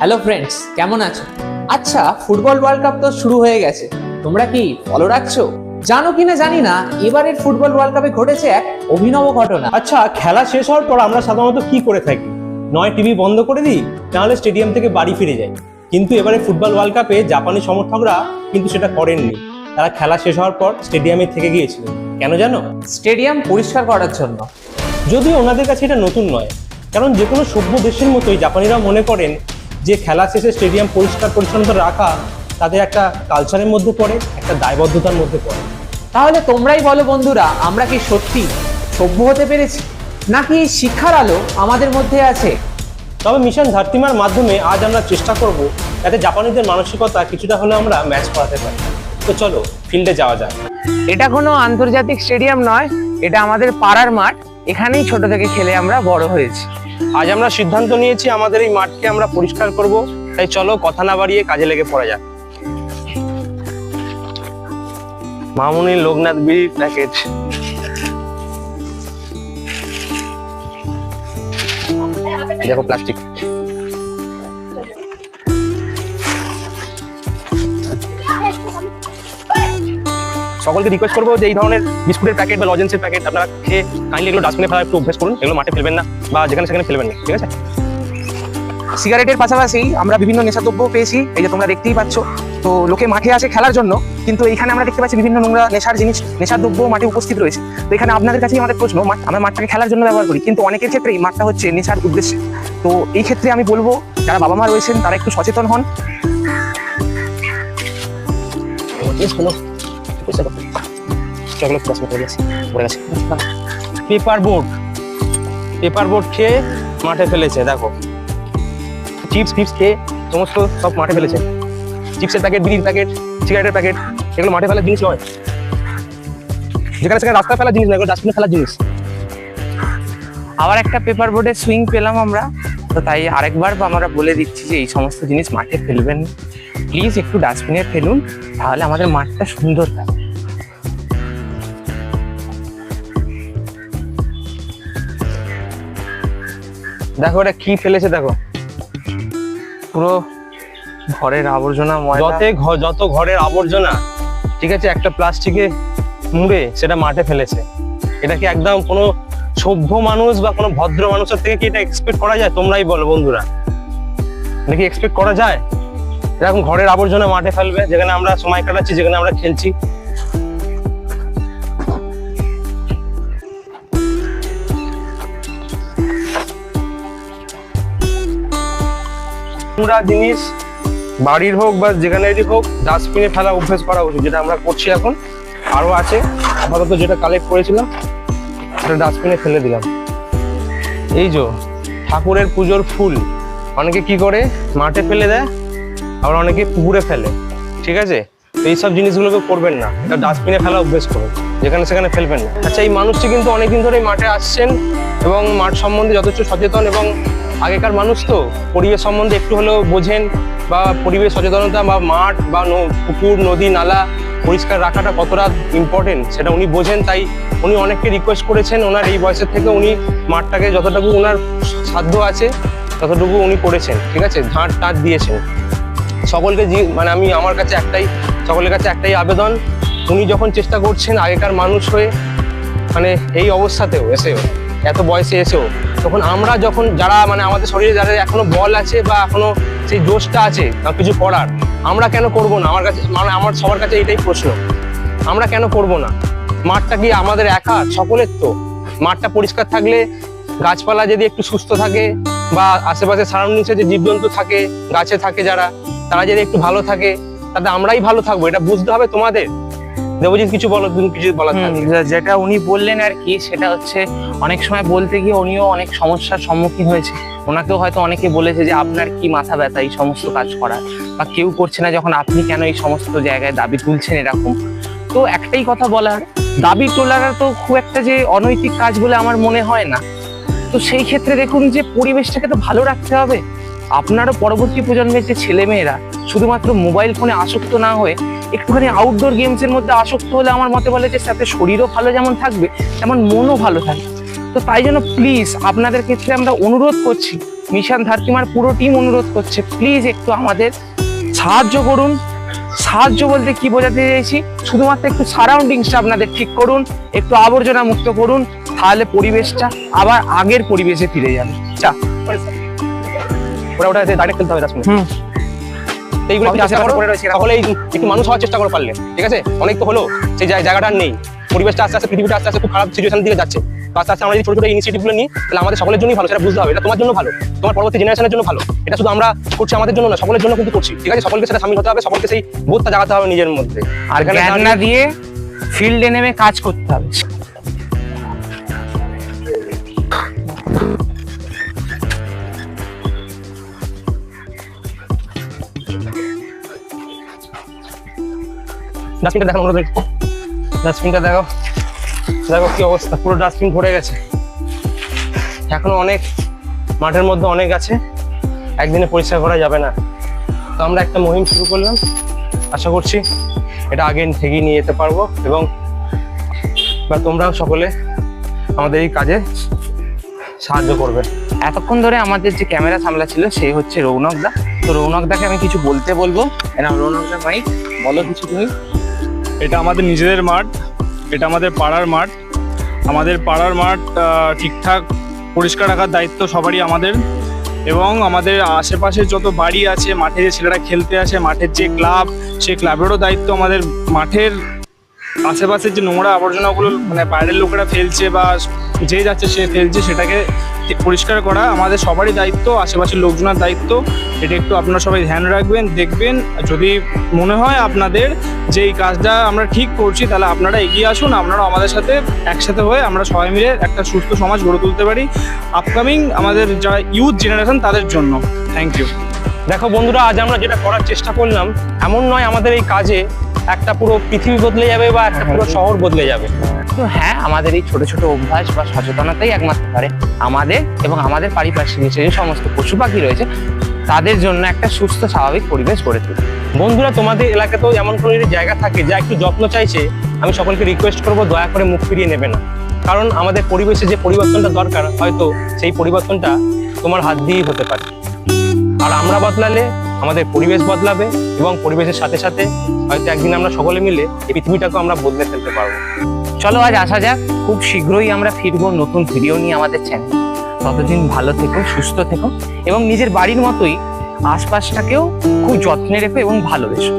Hello friends, কেমন আছো? আচ্ছা, ফুটবল ওয়ার্ল্ড কাপ তো শুরু হয়ে গেছে। তোমরা কি ফলো রাখছো? জানো কিনা জানি না, এবারের ফুটবল ওয়ার্ল্ড কাপে ঘটেছে এক অভিনব ঘটনা। আচ্ছা, খেলা শেষ হওয়ার পর আমরা সাধারণত কি করে থাকি? নয় টিভি বন্ধ করে দিই, নাহলে স্টেডিয়াম থেকে বাড়ি ফিরে যাই। কিন্তু এবারে ফুটবল ওয়ার্ল্ড কাপে জাপানি সমর্থকরা কিন্তু সেটা করেননি। তারা খেলা শেষ হওয়ার পর স্টেডিয়ামে থেকে গিয়েছিলেন। কেন জানো? স্টেডিয়াম পরিষ্কার করার জন্য। যদিও ওনাদের কাছে এটা নতুন নয়, কারণ যে কোনো সভ্য দেশের মতোই জাপানিরা মনে করেন যে খেলা শেষে স্টেডিয়াম পরিষ্কার পরিচ্ছন্নতা রাখা তাদের একটা কালচারের মধ্যে পড়ে, একটা দায়বদ্ধতার মধ্যে পড়ে। তাহলে তোমরাই বলো বন্ধুরা, আমরা কি সত্যি সভ্য হতে পেরেছি, নাকি শিক্ষার আলো আমাদের মধ্যে আছে? তবে মিশন ধরতিমার মাধ্যমে আজ আমরা চেষ্টা করব যাতে জাপানিদের মানসিকতা কিছুটা হলেও আমরা ম্যাচ করাতে পারি। তো চলো ফিল্ডে যাওয়া যাক। এটা কোনো আন্তর্জাতিক স্টেডিয়াম নয়, এটা আমাদের পাড়ার মাঠ। এখানেই ছোট থেকে খেলে আমরা বড় হয়েছি। আজ আমরা সিদ্ধান্ত নিয়েছি আমাদের এই মাঠকে আমরা পরিষ্কার করব। তাই চলো কথা না বাড়িয়ে কাজে লেগে পড়া যাক। মামুনি লোকনাথ বিড়ি প্যাকেট। দেখো প্লাস্টিক। সকলকে রিকোয়েস্ট করবো যে এই ধরনের বিস্কুটের প্যাকেট বা লজেন্সের প্যাকেট আপনারা খেয়ে কাইন্ডলি এগুলো ডাস্টবিনে ফেলা একটু অভ্যাস করুন। এগুলো মাঠে ফেলবেন না বা যেখানে সেখানে ফেলবেন না, ঠিক আছে? সিগারেটের পাশাপাশি আমরা বিভিন্ন নেশাদ্রব্য পেয়েছি, এই যে তোমরা দেখতেই পাচ্ছ। তো লোকে মাঠে আসে খেলার জন্য, কিন্তু এইখানে আমরা দেখতে পাচ্ছি বিভিন্ন নোংরা নেশার জিনিস, নেশাদ্রব্য মাঠে উপস্থিত রয়েছে। তো এখানে আপনাদের কাছেই আমাদের প্রশ্ন, আমরা মাঠটাকে খেলার জন্য ব্যবহার করি, কিন্তু অনেকের ক্ষেত্রেই মাঠটা হচ্ছে নেশার উদ্দেশ্যে। তো এই ক্ষেত্রে আমি বলবো যারা বাবা মা রয়েছেন তারা একটু সচেতন হন। পেপার বোর্ড খেয়ে মাঠে ফেলেছে, দেখো চিপস ফিপস খেয়ে সমস্ত সব মাঠে ফেলেছে। চিপসের প্যাকেট, বিড়ির প্যাকেট, সিগারেটের প্যাকেট, এগুলো মাঠে ফেলার জিনিস নয়। যেখানে সেখানে রাস্তায় ফেলার জিনিস নয়, এগুলো ডাস্টবিনে ফেলার জিনিস। আবার একটা পেপার বোর্ডের সুইং পেলাম আমরা, তো তাই আরেকবার আমরা বলে দিচ্ছি যে এই সমস্ত জিনিস মাঠে ফেলবেন, প্লিজ একটু ডাস্টবিনে ফেলুন, তাহলে আমাদের মাঠটা সুন্দর থাকে। দেখো এটা কি ফেলেছে, দেখো পুরো ঘরের আবর্জনা, যত ঘরের আবর্জনা, ঠিক আছে, একটা প্লাস্টিকে মুড়ে সেটা মাঠে ফেলেছে। এটা কি একদম কোনো সভ্য মানুষ বা কোনো ভদ্র মানুষের থেকে কি এটা এক্সপেক্ট করা যায়? তোমরাই বলো বন্ধুরা, এটা কি এক্সপেক্ট করা যায়? এরকম ঘরের আবর্জনা মাঠে ফেলবে, যেখানে আমরা সময় কাটাচ্ছি, যেখানে আমরা খেলছি। নোংরা জিনিস বাড়ির হোক বা যেখানেরই হোক ডাস্টবিনে ফেলা অভ্যেস করা উচিত, যেটা আমরা করছি এখন। আরো আছে, আপাতত যেটা কালেক্ট করেছিলাম সেটা ডাস্টবিনে ফেলে দিলাম। এই যে ঠাকুরের পুজোর ফুল অনেকে কি করে মাঠে ফেলে দেয়, আবার অনেকে পুকুরে ফেলে, ঠিক আছে? এইসব জিনিসগুলোকে করবেন না, এটা ডাস্টবিনে ফেলা অভ্যেস করুন, যেখানে সেখানে ফেলবেন না। আচ্ছা, এই মানুষটি কিন্তু অনেকদিন ধরে মাঠে আসছেন এবং মাঠ সম্বন্ধে যথেষ্ট সচেতন, এবং আগেকার মানুষ তো পরিবেশ সম্বন্ধে একটু হলেও বোঝেন, বা পরিবেশ সচেতনতা বা মাঠ বা পুকুর, নদী, নালা পরিষ্কার রাখাটা কতটা ইম্পর্টেন্ট সেটা উনি বোঝেন। তাই উনি অনেককে রিকোয়েস্ট করেছেন, ওনার এই বয়সের থেকে উনি মাঠটাকে যতটুকু ওনার সাধ্য আছে ততটুকু উনি করেছেন, ঠিক আছে? ঝাঁট টাঁট দিয়েছেন। সকলের কাছে একটাই আবেদন, উনি যখন চেষ্টা করছেন আগেকার মানুষ হয়ে, মানে এই অবস্থাতেও এসেও, এত বয়সে এসেও, তখন আমরা যখন যারা আমাদের শরীরে যারা এখনো বল আছে বা এখনো সেই জোশটা আছে কিছু করার, আমরা কেন করব না? আমার সবার কাছে এইটাই প্রশ্ন, আমরা কেন করব না? মাঠটা কি আমাদের একা? সকলের তো। মাঠটা পরিষ্কার থাকলে, গাছপালা যদি একটু সুস্থ থাকে, বা আশেপাশে সারাউন্ডিংসে যে জীবজন্তু থাকে, গাছে থাকে যারা, তারা যদি একটু ভালো থাকে, তাতে আমরাই ভালো থাকবো। এটা বুঝতে হবে তোমাদের। দেবজিৎ কিছু বলো, তুমি কিছু বলার থাকলে। যেটা উনি বললেন আর কি, সেটা হচ্ছে অনেক সময় বলতে গিয়ে উনিও অনেক সমস্যার সম্মুখীন হয়েছে। ওনাকেও হয়তো অনেকে বলেছে যে আপনার কি মাথা ব্যথা এই সমস্ত কাজ করার, বা কেউ করছে না যখন আপনি কেন এই সমস্ত জায়গায় দাবি তুলছেন, এরকম। তো একটাই কথা বলার, দাবি তোলাটা তো খুব একটা যে অনৈতিক কাজ বলে আমার মনে হয় না। তো সেই ক্ষেত্রে দেখুন যে পরিবেশটাকে তো ভালো রাখতে হবে। আপনারও পরবর্তী প্রজন্মের যে ছেলেমেয়েরা শুধুমাত্র মোবাইল ফোনে আসক্ত না হয়ে একটুখানি আউটডোর গেমসের মধ্যে আসক্ত হলে আমার মতে বলে যে সাথে শরীরও ভালো যেমন থাকবে তেমন মনও ভালো থাকবে। তো তাই জন্য প্লিজ আপনাদের ক্ষেত্রে আমরা অনুরোধ করছি, মিশন ধাত্রীমার পুরো টিম অনুরোধ করছে, প্লিজ একটু আমাদের সাহায্য করুন। সাহায্য বলতে কি বোঝাতে চাইছি, শুধুমাত্র একটু সারাউন্ডিংসটা আপনাদের ঠিক করুন, একটু আবর্জনা মুক্ত করুন, তাহলে পরিবেশটা আবার আগের পরিবেশে ফিরে যাবে। ওটা ডাইরেক্ট খেলতে হবে 10 মিনিট। এইগুলো কি আশা করে রয়েছে, তাহলে একটু মানুষ হওয়ার চেষ্টা করে পারলে, ঠিক আছে? অনেক তো হলো, সেই জায়গাটা আর নেই, পরিবেশটা আস্তে আস্তে, পৃথিবীটা আস্তে আস্তে খুব খারাপ সিচুয়েশন দিকে যাচ্ছে। তো আস্তে আস্তে আমরা যদি ছোট ছোট ইনিশিয়েটিভগুলো নিই, তাহলে আমাদের সকলের জন্যই ভালো, সেটা বুঝতে হবে। এটা তোমার জন্য ভালো, তোমার পরবর্তী জেনারেশনের জন্য ভালো। এটা শুধু আমরা করছি আমাদের জন্য না, সকলের জন্য কিন্তু করছি, ঠিক আছে? সকলকে সেটা সামিল হতে হবে, সকলকে সেই বোধটা জাগাতে হবে নিজের মধ্যে। আর জ্ঞান না দিয়ে ফিল্ডে নেমে কাজ করতে হবে। ডাস্টবিনটা দেখো, ডাস্টবিনটা দেখো, দেখো কি অবস্থা, পুরো ডাস্টবিন ভরে গেছে। এখনো অনেক মাঠের মধ্যে অনেক আছে, একদিনে পরিষ্কার করা যাবে না। তো আমরা একটা মুহিম শুরু করলাম, আশা করছি এটা আগে এগিয়ে নিয়ে যেতে পারবো, এবং তোমরাও সকলে আমাদের এই কাজে সাহায্য করবে। এতক্ষণ ধরে আমাদের যে ক্যামেরা সামলাচ্ছিল সেই হচ্ছে রৌনক দা। তো রৌনক দাকে আমি কিছু বলতে বলবো। রৌনক দা ভাই বলো কিছু তুমি। এটা আমাদের নিজেদের মাঠ, এটা আমাদের পাড়ার মাঠ। আমাদের পাড়ার মাঠ ঠিকঠাক পরিষ্কার রাখার দায়িত্ব সবারই আমাদের, এবং আমাদের আশেপাশে যত বাড়ি আছে, মাঠে যে ছেলেরা খেলতে আসে, মাঠের যে ক্লাব, সেই ক্লাবেরও দায়িত্ব আমাদের। মাঠের আশেপাশের যে নোংরা আবর্জনাগুলো মানে বাইরের লোকেরা ফেলছে বা যে যাচ্ছে সে ফেলছে, সেটাকে পরিষ্কার করা আমাদের সবারই দায়িত্ব, আশেপাশের লোকজনের দায়িত্ব। এটা একটু আপনারা সবাই ধ্যান রাখবেন, দেখবেন। যদি মনে হয় আপনাদের যে এই কাজটা আমরা ঠিক করছি, তাহলে আপনারা এগিয়ে আসুন, আপনারা আমাদের সাথে একসাথে হয়ে আমরা সবাই মিলে একটা সুস্থ সমাজ গড়ে তুলতে পারি আপকামিং আমাদের যারা ইউথ জেনারেশন তাদের জন্য। Thank you. দেখো বন্ধুরা, আজ আমরা যেটা করার চেষ্টা করলাম, এমন নয় আমাদের এই কাজে একটা পুরো পৃথিবী বদলে যাবে বা একটা পুরো শহর বদলে যাবে। তো হ্যাঁ, আমাদের এই ছোট ছোট অভ্যাস বা সচেতনতাই একমাত্র পারে আমাদের এবং আমাদের পারিপার্শ্বিক যে সমস্ত পশু পাখি রয়েছে তাদের জন্য একটা সুস্থ স্বাভাবিক পরিবেশ গড়ে তুলতে। বন্ধুরা, তোমাদের এলাকাতেও এমন কোনো যদি জায়গা থাকে যা একটু যত্ন চাইছে, আমি সকলকে রিকোয়েস্ট করবো দয়া করে মুখ ফিরিয়ে নেবে না। কারণ আমাদের পরিবেশে যে পরিবর্তনটা দরকার, হয়তো সেই পরিবর্তনটা তোমার হাত দিয়েই হতে পারে। আর আমরা বদলালে আমাদের পরিবেশ বদলাবে, এবং পরিবেশের সাথে সাথে হয়তো একদিন আমরা সকলে মিলে এই পৃথিবীটাকে আমরা বদলে ফেলতে পারবো। চলো আজ আসা যাক, খুব শীঘ্রই আমরা ফিরবো নতুন ভিডিও নিয়ে আমাদের চ্যানেল। ততদিন ভালো থেকো, সুস্থ থেকো, এবং নিজের বাড়ির মতোই আশপাশটাকেও খুব যত্নে রেখো এবং ভালোবেসো।